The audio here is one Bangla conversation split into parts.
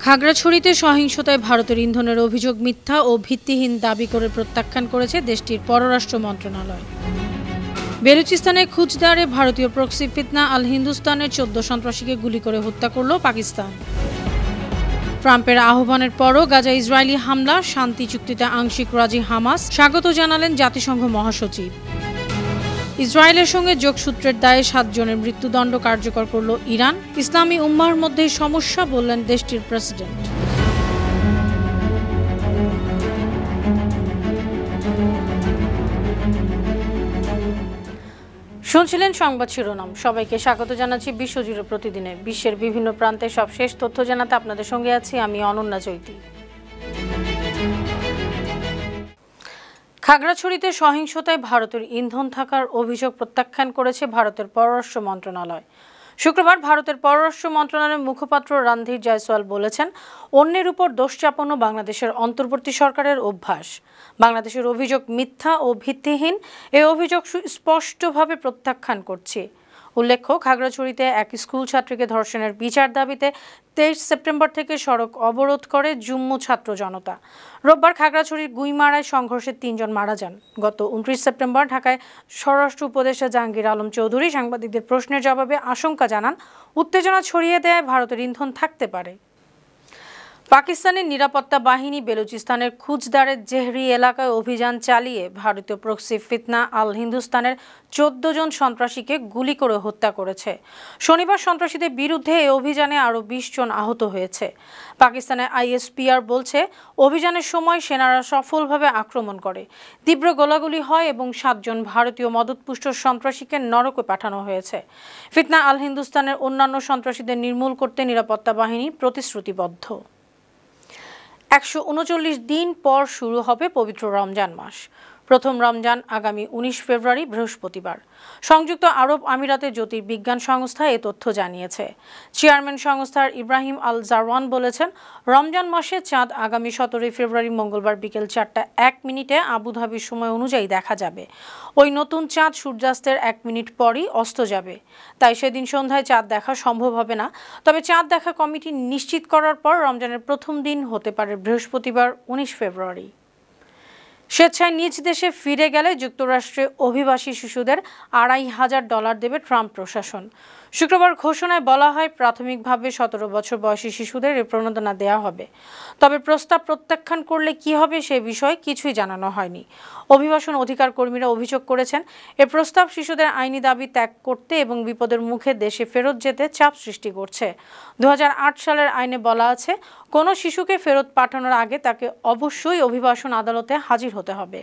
খাগড়াছড়িতে সহিংসতায় ভারতের ইন্ধনের অভিযোগ মিথ্যা ও ভিত্তিহীন দাবি করে প্রত্যাখ্যান করেছে দেশটির পররাষ্ট্র মন্ত্রণালয়। বেলুচিস্তানের খুচদারে ভারতীয় প্রক্সি ফিতনা আল হিন্দুস্তানের 14 সন্ত্রাসীকে গুলি করে হত্যা করল পাকিস্তান। ট্রাম্পের আহ্বানের পরও গাজা ইসরায়েলি হামলা, শান্তি চুক্তিতে আংশিক রাজি হামাস, স্বাগত জানালেন জাতিসংঘ মহাসচিব। ইসরায়েলের সঙ্গে যোগসূত্রের দায়ে 7 জনের মৃত্যুদণ্ড কার্যকর করল ইরান। ইসলামী উম্মাহর মধ্যেই সমস্যা বললেন দেশটির প্রেসিডেন্ট। শুনছিলেন সংবাদ শিরোনাম। সবাইকে স্বাগত জানাচ্ছি বিশ্বজুড়ে প্রতিদিনে বিশ্বের বিভিন্ন প্রান্তে সবশেষ তথ্য জানাতে আপনাদের সঙ্গে আছি আমি অনন্যা চৈতি। খাগড়াছড়িতে সহিংসতায় ভারতের ইন্ধন থাকার অভিযোগ প্রত্যাখ্যান করেছে ভারতের পররাষ্ট্র মন্ত্রণালয়। শুক্রবার ভারতের পররাষ্ট্র মন্ত্রণালয়ের মুখপাত্র রণধীর জয়সওয়াল বলেছেন, অন্যের উপর দোষ চাপানো বাংলাদেশের অন্তর্বর্তী সরকারের অভ্যাস। বাংলাদেশের অভিযোগ মিথ্যা ও ভিত্তিহীন, এই অভিযোগ স্পষ্টভাবে প্রত্যাখ্যান করছি। উল্লেখ্য, খাগড়াছড়িতে এক স্কুল ছাত্রীকে ধর্ষণের বিচার দাবিতে 23 সেপ্টেম্বর থেকে সড়ক অবরোধ করে জুম্মু ছাত্র জনতা। রোববার খাগড়াছড়ির গুইমারায় সংঘর্ষে 3 জন মারা যান। গত 29 সেপ্টেম্বর ঢাকায় স্বরাষ্ট্র উপদেষ্টা জাহাঙ্গীর আলম চৌধুরী সাংবাদিকদের প্রশ্নের জবাবে আশঙ্কা জানান, উত্তেজনা ছড়িয়ে দেয় ভারতের ইন্ধন থাকতে পারে। পাকিস্তানের নিরাপত্তা বাহিনী বেলুচিস্তানের খুচদারের জেহরি এলাকায় অভিযান চালিয়ে ভারতীয় প্রক্সি ফিতনা আল হিন্দুস্তানের 14 জন সন্ত্রাসীকে গুলি করে হত্যা করেছে। শনিবার সন্ত্রাসীদের বিরুদ্ধে এই অভিযানে আরও 20 জন আহত হয়েছে। পাকিস্তানের আইএসপিআর বলছে, অভিযানের সময় সেনারা সফলভাবে আক্রমণ করে, তীব্র গোলাগুলি হয় এবং 7 জন ভারতীয় মদতপুষ্ট সন্ত্রাসীকে নরকে পাঠানো হয়েছে। ফিতনা আল হিন্দুস্তানের অন্যান্য সন্ত্রাসীদের নির্মূল করতে নিরাপত্তা বাহিনী প্রতিশ্রুতিবদ্ধ। 139 দিন পর শুরু হবে পবিত্র রমজান মাস। প্রথম রমজান আগামী 19 ফেব্রুয়ারি বৃহস্পতিবার। সংযুক্ত আরব আমিরাতে জ্যোতির্বিজ্ঞান সংস্থা এ তথ্য জানিয়েছে। চেয়ারম্যান সংস্থার ইব্রাহিম আল জারওয়ান বলেছেন, রমজান মাসে চাঁদ আগামী 17 ফেব্রুয়ারি মঙ্গলবার বিকেল 4:01 আবুধাবির সময় অনুযায়ী দেখা যাবে। ওই নতুন চাঁদ সূর্যাস্তের 1 মিনিট পরই অস্ত যাবে। তাই সেদিন সন্ধ্যায় চাঁদ দেখা সম্ভব হবে না। তবে চাঁদ দেখা কমিটি নিশ্চিত করার পর রমজানের প্রথম দিন হতে পারে বৃহস্পতিবার 19 ফেব্রুয়ারি। স্বেচ্ছায় নিজ দেশে ফিরে গেলে যুক্তরাষ্ট্রে অভিবাসী শিশুদের $2,500 দেবে ট্রাম্প প্রশাসন। শুক্রবার ঘোষণায় বলা হয়, প্রাথমিকভাবে 17 বছর বয়সী শিশুদের এই প্রণোদনা দেওয়া হবে। তবে প্রস্তাব প্রত্যাখ্যান করলে কি হবে সে বিষয়ে কিছুই জানানো হয়নি। অভিবাসন অধিকার কর্মীরা অভিযোগ করেছেন, এ প্রস্তাব শিশুদের আইনি দাবি ত্যাগ করতে এবং বিপদের মুখে দেশে ফেরত যেতে চাপ সৃষ্টি করছে। 2008 সালের আইনে বলা আছে, কোনো শিশুকে ফেরত পাঠানোর আগে তাকে অবশ্যই অভিবাসন আদালতে হাজির হতে হবে।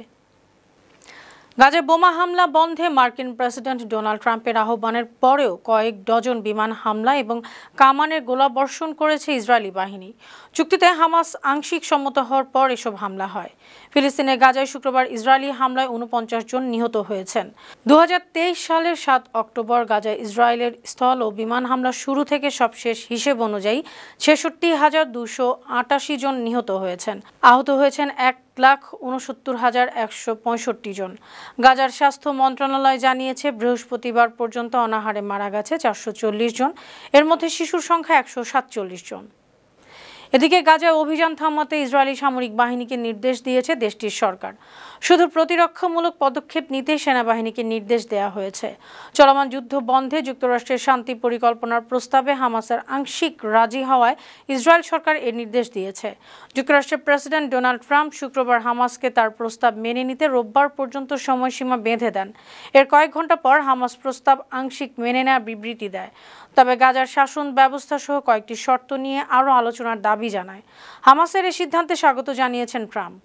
গাজায় বোমা হামলা বন্ধে মার্কিন প্রেসিডেন্ট ডোনাল্ড ট্রাম্পের আহ্বানের পরেও কয়েক ডজন বিমান হামলা এবং কামানের গোলাবর্ষণ করেছে ইসরায়েলি বাহিনী। চুক্তিতে হামাস আংশিক সম্মত হওয়ার পর এসব হামলা হয়। ফিলিস্তিনের গাজায় শুক্রবার ইসরায়েলি হামলায় 49 জন নিহত হয়েছেন। 2023 সালের 7 অক্টোবর গাজায় ইসরায়েলের স্থল ও বিমান হামলা শুরু থেকে সবশেষ হিসেব অনুযায়ী 66,288 জন নিহত হয়েছেন। আহত হয়েছেন 1,69,165 জন। গাজার স্বাস্থ্য মন্ত্রণালয় জানিয়েছে, বৃহস্পতিবার পর্যন্ত অনাহারে মারা গেছে 440 জন, এর মধ্যে শিশুর সংখ্যা 147 জন। এদিকে গাজায় অভিযান থামাতে ইসরায়েলি সামরিক বাহিনীকে নির্দেশ দিয়েছে দেশটির সরকার। শুধু প্রতিরক্ষামূলক পদক্ষেপ নিতে সেনাবাহিনীকে নির্দেশ দেওয়া হয়েছে। চলমান যুদ্ধ বন্ধে যুক্তরাষ্ট্রের শান্তি পরিকল্পনার প্রস্তাবে হামাসের আংশিক রাজি হওয়ায় ইসরায়েল সরকার এর নির্দেশ দিয়েছে। যুক্তরাষ্ট্রের প্রেসিডেন্ট ডোনাল্ড ট্রাম্প শুক্রবার হামাসকে তার প্রস্তাব মেনে নিতে রোববার পর্যন্ত সময়সীমা বেঁধে দেন। এর কয়েক ঘন্টা পর হামাস প্রস্তাব আংশিক মেনে নেওয়ার বিবৃতি দেয়। তবে গাজার শাসন ব্যবস্থা সহ কয়েকটি শর্ত নিয়ে আরও আলোচনার দাবি জানায়। হামাসের এই সিদ্ধান্তে স্বাগত জানিয়েছেন ট্রাম্প।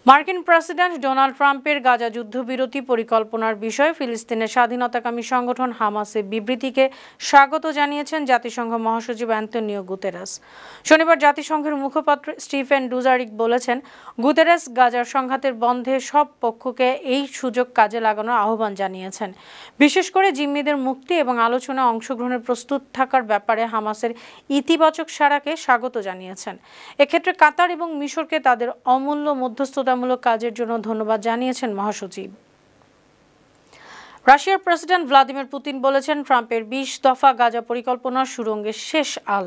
মার্কিন প্রেসিডেন্ট ডোনাল্ড ট্রাম্পের গাজা যুদ্ধবিরতি পরিকল্পনার বিষয়ে ফিলিস্তিনের স্বাধীনতাকামী সংগঠন হামাসের বিবৃতিকে স্বাগত জানিয়েছেন জাতিসংঘ মহাসচিব অ্যান্তোনিও গুতেরেস। শনিবার জাতিসংঘের মুখপাত্র স্টিফেন ডুজারিক বলেছেন, গুতেরেস গাজার সংঘাতের বন্ধে সব পক্ষকে এই সুযোগ কাজে লাগানোর আহ্বান জানিয়েছেন। বিশেষ করে জিম্মিদের মুক্তি এবং আলোচনায় অংশগ্রহণের প্রস্তুত থাকার ব্যাপারে হামাসের ইতিবাচক সাড়াকে স্বাগত জানিয়েছেন। এক্ষেত্রে কাতার এবং মিশরকে তাদের অমূল্য মধ্যস্থতামূলক কাজের জন্য ধন্যবাদ জানিয়েছেন মহাসচিব। রাশিয়ার প্রেসিডেন্ট ভ্লাদিমির পুতিন বলেছেন, ট্রাম্পের 20 দফা গাজা পরিকল্পনার সুড়ঙ্গের শেষ আল।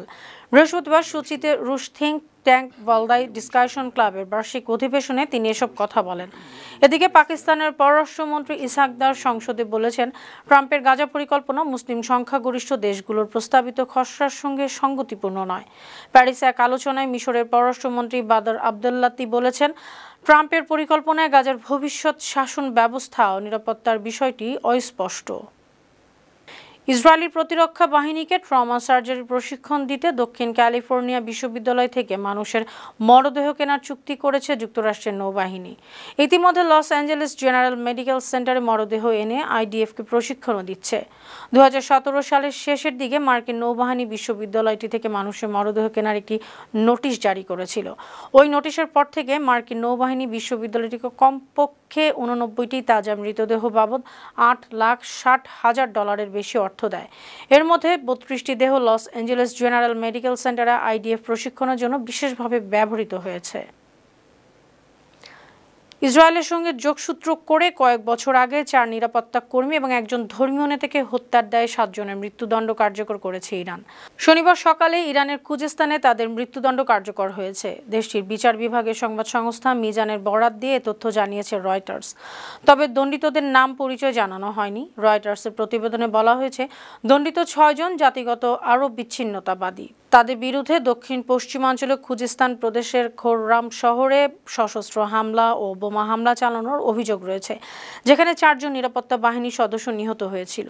বৃহস্পতিবার সোচিতে রুশ থিঙ্ক ট্যাঙ্ক ওয়ালদাই ডিসকাশন ক্লাবের বার্ষিক অধিবেশনে তিনি এসব কথা বলেন। এদিকে পাকিস্তানের পররাষ্ট্রমন্ত্রী ইসহাক দার সংসদে বলেছেন, ট্রাম্পের গাজা পরিকল্পনা মুসলিম সংখ্যাগরিষ্ঠ দেশগুলোর প্রস্তাবিত খসড়ার সঙ্গে সঙ্গতিপূর্ণ নয়। প্যারিসে এক আলোচনায় মিশরের পররাষ্ট্রমন্ত্রী বাদর আবদুল্লাতি বলেছেন, ট্রাম্পের পরিকল্পনায় গাজার ভবিষ্যৎ শাসন ব্যবস্থা ও নিরাপত্তার বিষয়টি অস্পষ্ট। ইসরায়েলি প্রতিরক্ষা বাহিনীকে ট্রমা সার্জারি প্রশিক্ষণ দিতে দক্ষিণ ক্যালিফোর্নিয়া বিশ্ববিদ্যালয় থেকে মানুষের মরদেহ কেনার চুক্তি করেছে যুক্তরাষ্ট্রের নৌবাহিনী। ইতিমধ্যে লস অ্যাঞ্জেলেস জেনারেল মেডিকেল সেন্টারে মরদেহ এনে আইডিএফকে প্রশিক্ষণও দিচ্ছে। 2017 সালের শেষের দিকে মার্কিন নৌবাহিনী বিশ্ববিদ্যালয়টি থেকে মানুষের মরদেহ কেনার একটি নোটিশ জারি করেছিল। ওই নোটিশের পর থেকে মার্কিন নৌবাহিনী বিশ্ববিদ্যালয়টিকে কমপক্ষে 89টি তাজা মৃতদেহ বাবদ $8,60,000 বেশি অর্থ দেয়। এর মধ্যে 32টি দেহ লস অ্যাঞ্জেলেস জেনারেল মেডিকেল সেন্টারে আইডিএফ প্রশিক্ষণের জন্য বিশেষভাবে ব্যবহৃত হয়েছে। ইসরায়েলের সঙ্গে যোগসূত্র করে কয়েক বছর আগে 4 নিরাপত্তা কর্মী এবং একজন ধর্মীয় নেতাকে হত্যার দায়ে 7 জনের মৃত্যুদণ্ড কার্যকর করেছে ইরান। শনিবার সকালে ইরানের খুজেস্তানে তাদের মৃত্যুদণ্ড কার্যকর হয়েছে। দেশটির বিচার বিভাগের সংবাদ সংস্থা মিজানের বরাত দিয়ে তথ্য জানিয়েছে রয়টার্স। তবে দণ্ডিতদের নাম পরিচয় জানানো হয়নি। রয়টার্সের প্রতিবেদনে বলা হয়েছে, দণ্ডিত 6 জন জাতিগত আরব বিচ্ছিন্নতাবাদী। তাদের বিরুদ্ধে দক্ষিণ পশ্চিমাঞ্চলে খুজেস্তান প্রদেশের খোররাম শহরে সশস্ত্র হামলা ও বোমা হামলা চালানোর অভিযোগ রয়েছে, যেখানে 4 জন নিরাপত্তা বাহিনীর সদস্য নিহত হয়েছিল।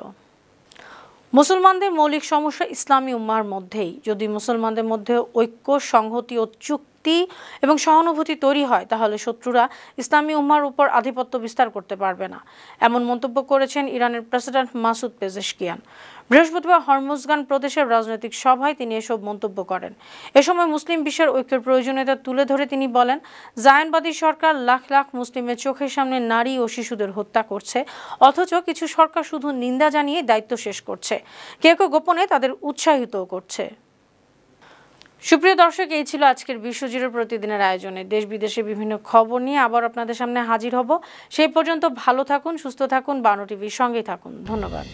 মুসলমানদের মৌলিক সমস্যা ইসলামী উম্মাহর মধ্যেই। যদি মুসলমানদের মধ্যে ঐক্য, সংহতি ও চুক্তি এবং সহানুভূতি তৈরি হয়, তাহলে শত্রুরা ইসলামী উম্মাহর উপর আধিপত্য বিস্তার করতে পারবে না, এমন মন্তব্য করেছেন ইরানের প্রেসিডেন্ট মাসুদ পেজেশকিয়ান। বৃহস্পতিবার হরমুজগান প্রদেশের রাজনৈতিক সভায় তিনি এসব মন্তব্য করেন। এ সময় মুসলিম বিশ্বের ঐক্যের প্রয়োজনীয়তা তুলে ধরে তিনি বলেন, জায়নবাদী সরকার লাখ লাখ মুসলিমের চোখের সামনে নারী ও শিশুদের হত্যা করছে, অথচ কিছু সরকার শুধু নিন্দা জানিয়ে দায়িত্ব শেষ করছে, কেউ কেউ গোপনে তাদের উৎসাহিতও করছে। সুপ্রিয় দর্শক, এই ছিল আজকের বিশ্বজুড়ে প্রতিদিনের আয়োজনে। দেশ বিদেশে বিভিন্ন খবর নিয়ে আবার আপনাদের সামনে হাজির হব। সেই পর্যন্ত ভালো থাকুন, সুস্থ থাকুন, বানো টিভির সঙ্গেই থাকুন। ধন্যবাদ।